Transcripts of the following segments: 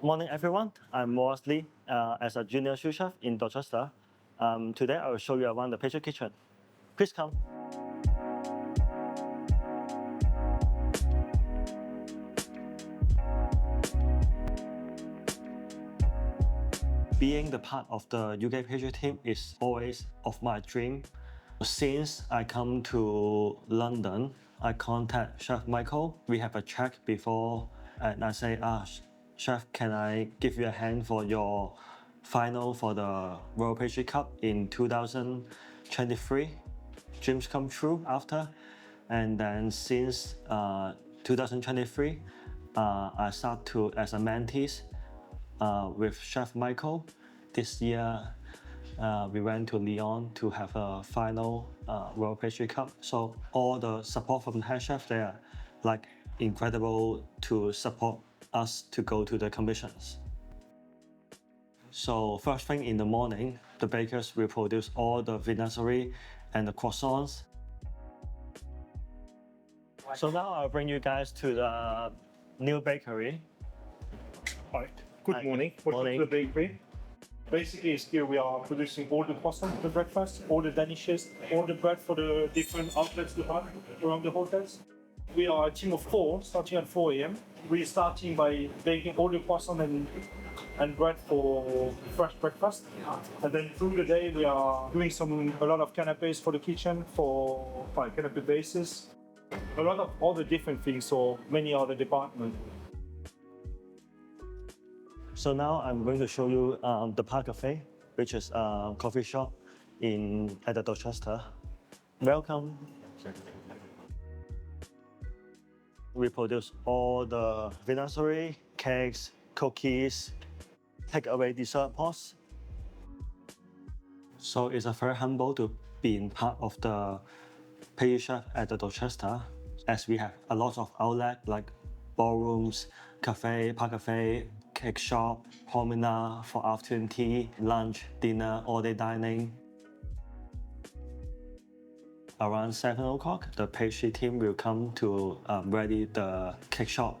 Morning, everyone. I'm Wallace Lee as a junior sous chef in Dorchester. Today, I will show you around the pastry kitchen. Please come. Being the part of the UK pastry team is always of my dream. Since I come to London, I contact Chef Michael. We have a chat before, and I say, Chef, can I give you a hand for your final for the Royal Pastry Cup in 2023? Dreams come true after. And then since 2023, I start to as a mentee with Chef Michael. This year, we went to Lyon to have a final Royal Pastry Cup. So all the support from the head chef, they are like incredible to support us to go to the competitions. So first thing in the morning, the bakers will produce all the viennoiserie and the croissants. So now I'll bring you guys to the new bakery. Hi, good morning. Welcome to the bakery. Basically, here we are producing all the croissants for breakfast, all the danishes, all the bread for the different outlets we have around the hotels. We are a team of 4, starting at 4 a.m. We're starting by baking all the croissants and bread for fresh breakfast. And then through the day, we are doing a lot of canapes for the kitchen, for canapé bases. A lot of other different things, so many other departments. So now I'm going to show you the Park Cafe, which is a coffee shop at the Dorchester. Welcome. We produce all the viennoiserie, cakes, cookies, takeaway dessert pots. So it's a very humble to be part of the pastry chef at the Dorchester, as we have a lot of outlets like ballrooms, cafe, Park Cafe, cake shop, promenade for afternoon tea, lunch, dinner, all-day dining. Around 7 o'clock, the pastry team will come to ready the cake shop.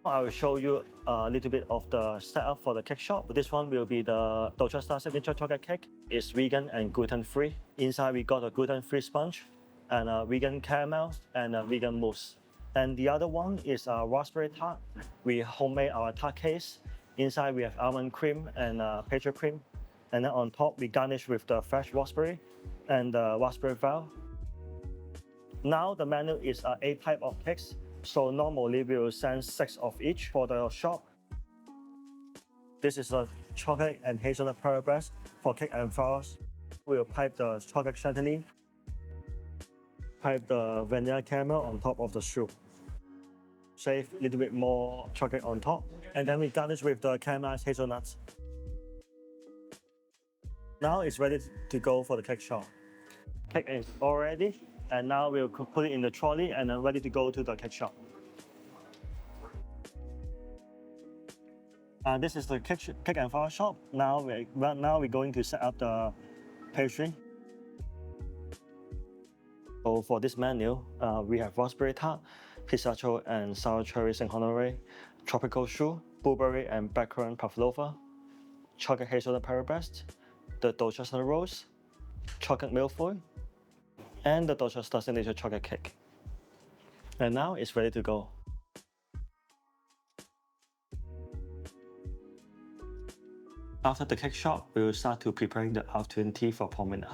I will show you a little bit of the setup for the cake shop. This one will be the Dorchester signature chocolate cake. It's vegan and gluten-free. Inside we got a gluten-free sponge and a vegan caramel and a vegan mousse. And the other one is a raspberry tart. We homemade our tart case. Inside we have almond cream and pastry cream. And then on top we garnish with the fresh raspberry and the raspberry valve. Now the menu is 8 types of cakes. So normally we will send 6 of each for the shop. This is a chocolate and hazelnut pearl breast for cake and flowers. We will pipe the chocolate chantilly, pipe the vanilla caramel on top of the soup. Save a little bit more chocolate on top, and then we garnish with the caramelized hazelnuts. Now it's ready to go for the cake shop. Cake is all ready, and now we'll put it in the trolley and then ready to go to the cake shop. This is the cake and flower shop. Now we're going to set up the pastry. So for this menu, we have raspberry tart, pistachio and sour cherry Saint Honoré, tropical choux, blueberry and blackcurrant pavlova, chocolate hazelnut pearl breast, the Dorchester rose, chocolate millefeuille, and the Dorchester signature chocolate cake. And now it's ready to go. After the cake shop, we will start to preparing the afternoon tea for promenade.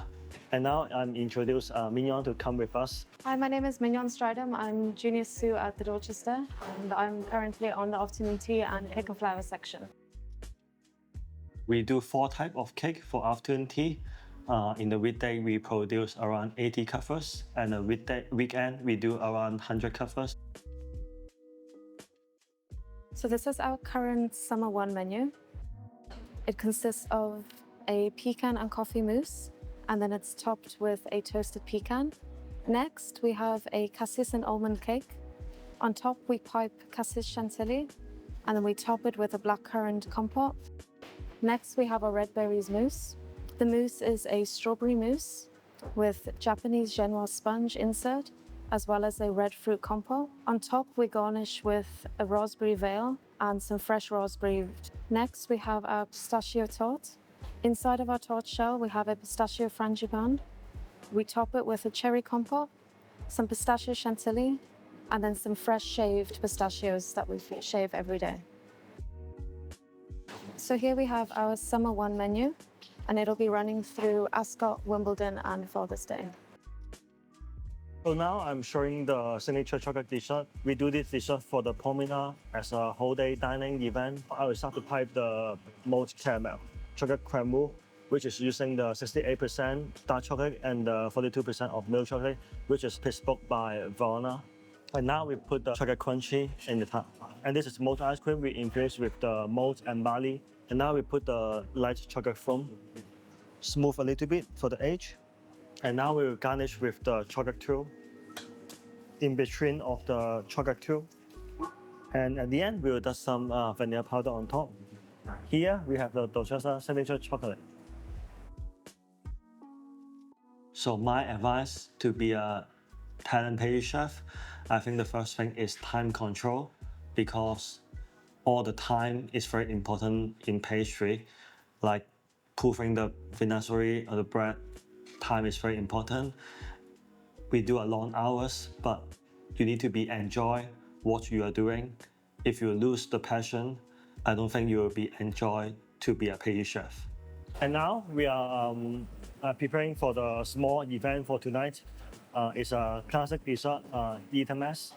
And now I'm introduce Mignon to come with us. Hi, my name is Mignon Stridham. I'm junior sous at the Dorchester, and I'm currently on the afternoon tea and cake and flower section. We do 4 types of cake for afternoon tea. In the weekday, we produce around 80 covers, and the weekend, we do around 100 covers. So this is our current summer 1 menu. It consists of a pecan and coffee mousse, and then it's topped with a toasted pecan. Next, we have a cassis and almond cake. On top, we pipe cassis chantilly, and then we top it with a blackcurrant compote. Next, we have a red berries mousse. The mousse is a strawberry mousse with Japanese genoise sponge insert, as well as a red fruit compote. On top, we garnish with a raspberry veil and some fresh raspberry. Next, we have our pistachio tart. Inside of our tart shell, we have a pistachio frangipan. We top it with a cherry compote, some pistachio chantilly, and then some fresh shaved pistachios that we shave every day. So here we have our Summer 1 menu, and it'll be running through Ascot, Wimbledon, and Father's Day. So now I'm showing the signature chocolate dessert. We do this dessert for the promenade as a whole day dining event. I will start to pipe the molten caramel, chocolate creme mousse, which is using the 68% dark chocolate and the 42% of milk chocolate, which is bespoke by Verona. And now we put the chocolate crunchy in the top. And this is molten ice cream we infused with the malt and barley. And now we put the light chocolate foam, smooth a little bit for the edge. And now we will garnish with the chocolate tuile in between of the chocolate tuile. And at the end, we will dust some vanilla powder on top. Here, we have the Dorchester signature chocolate. So my advice to be a talent pastry chef, I think the first thing is time control, because all the time is very important in pastry. Like proofing the viennoiserie or the bread, time is very important. We do a long hours, but you need to enjoy what you are doing. If you lose the passion, I don't think you will be enjoy to be a pastry chef. And now we are preparing for the small event for tonight. It's a classic dessert, Eton mess.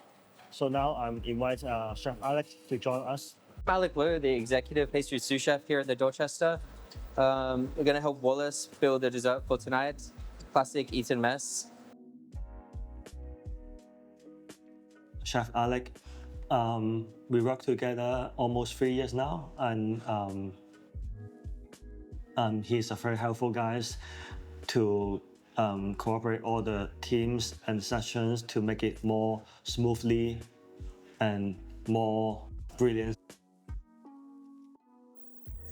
So now I'm invite Chef Alec to join us. I'm Alec, the Executive Pastry Sous Chef here at the Dorchester. We're going to help Wallace build the dessert for tonight. Classic Eton mess. Chef Alec, we work together almost 3 years now, and he's a very helpful guy to cooperate all the teams and sessions to make it more smoothly and more brilliant.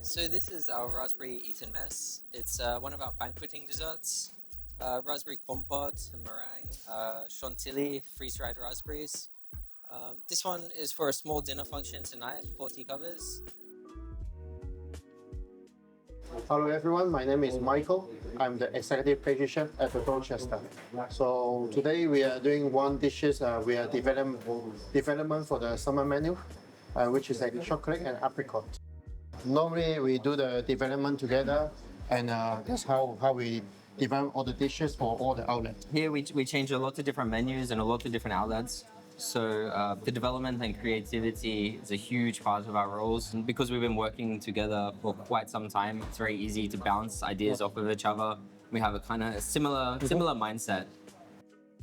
So this is our raspberry Eton mess. It's one of our banqueting desserts. Raspberry compote, meringue, chantilly, freeze-dried raspberries. This one is for a small dinner function tonight, 40 covers. Hello everyone, my name is Michael. I'm the Executive Pastry Chef at the Dorchester. So today we are doing one dishes we are development for the summer menu, which is like chocolate and apricot. Normally we do the development together, and that's how we develop all the dishes for all the outlets. Here we change a lot of different menus and a lot of different outlets. So the development and creativity is a huge part of our roles. And because we've been working together for quite some time, it's very easy to bounce ideas off of each other. We have a kind of similar mindset.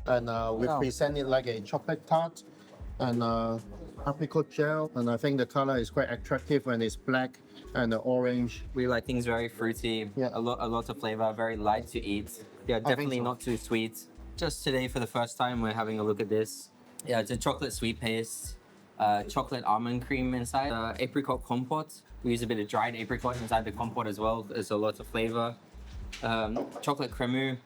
And we present it like a chocolate tart and apricot gel. And I think the color is quite attractive when it's black and orange. We like things very fruity, a lot of flavor, very light to eat. Yeah, definitely not too sweet. Just today, for the first time, we're having a look at this. Yeah, it's a chocolate sweet paste, chocolate almond cream inside, apricot compote. We use a bit of dried apricot inside the compote as well. There's a lot of flavor. Chocolate cremeux,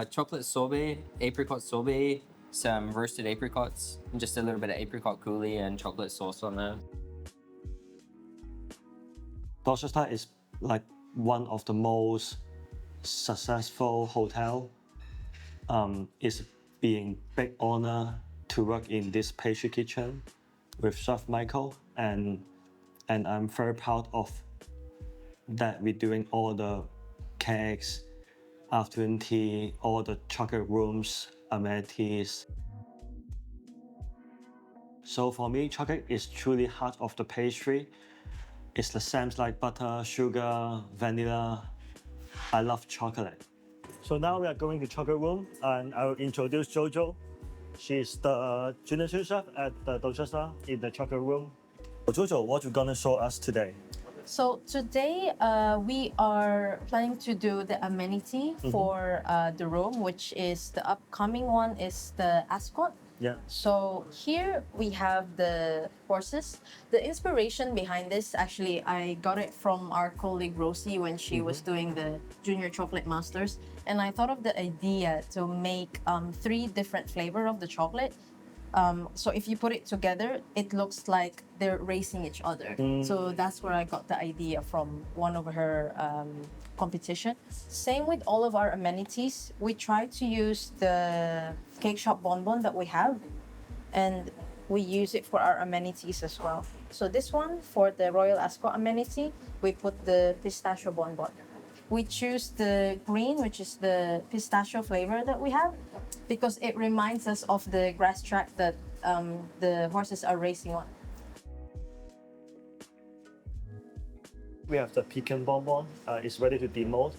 chocolate sorbet, apricot sorbet, some roasted apricots, and just a little bit of apricot coulis and chocolate sauce on there. Dorchester is like one of the most successful hotel. It's being big honor to work in this pastry kitchen with Chef Michael, and I'm very proud of that. We're doing all the cakes, afternoon tea, all the chocolate rooms, amenities. So for me, chocolate is truly heart of the pastry. It's the same like butter, sugar, vanilla. I love chocolate. So now we are going to chocolate room, and I will introduce Jojo. She's the junior sous chef at the Dorchester in the chocolate room. Jojo, what you gonna show us today? So today we are planning to do the amenity for the room, which is the upcoming one is the Ascot. Yeah. So here we have the horses. The inspiration behind this, actually, I got it from our colleague Rosie when she was doing the Junior Chocolate Masters. And I thought of the idea to make 3 different flavor of the chocolate. So if you put it together, it looks like they're racing each other. So that's where I got the idea from one of her competition. Same with all of our amenities. We try to use the cake shop bonbon that we have, and we use it for our amenities as well. So this one, for the Royal Ascot amenity, we put the pistachio bonbon. We choose the green, which is the pistachio flavor that we have, because it reminds us of the grass track that the horses are racing on. We have the pecan bonbon. It's ready to demold.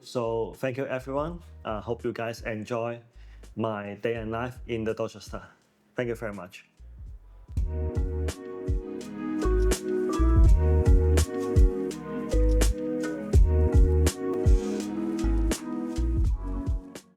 So thank you everyone. Hope you guys enjoy my day and life in the Dorchester. Thank you very much.